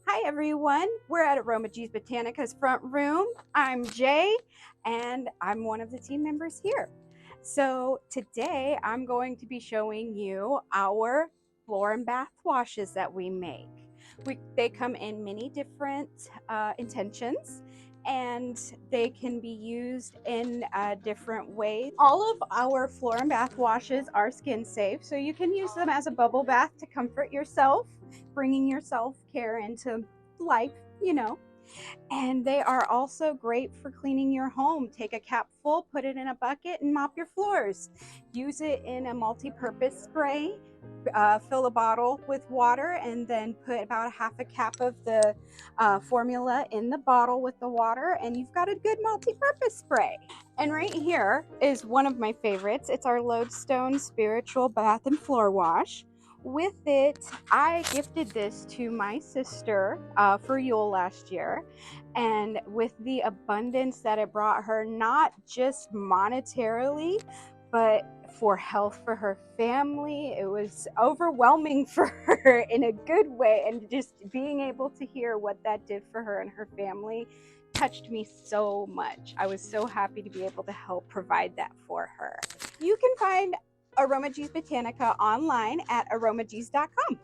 Hi everyone, we're at aromaG's Botanica's front room. I'm Jay and I'm one of the team members here. So today I'm going to be showing you our floor and bath washes that we make. They come in many different intentions and they can be used in different ways. All of our floor and bath washes are skin safe, so you can use them as a bubble bath to comfort yourself, bringing your self-care into life, and they are also great for cleaning your home. Take a capful, put it in a bucket, and mop your floors. Use it in a multi-purpose spray. Fill a bottle with water and then put about a half a cap of the formula in the bottle with the water, and you've got a good multi-purpose spray. And right here is one of my favorites. It's our Lodestone Spiritual Bath and Floor Wash. With it, I gifted this to my sister for Yule last year, and with the abundance that it brought her, not just monetarily, but for health for her family, it was overwhelming for her in a good way, and just being able to hear what that did for her and her family touched me so much. I was so happy to be able to help provide that for her. You can find aromaG's Botanica online at aromaG's.com.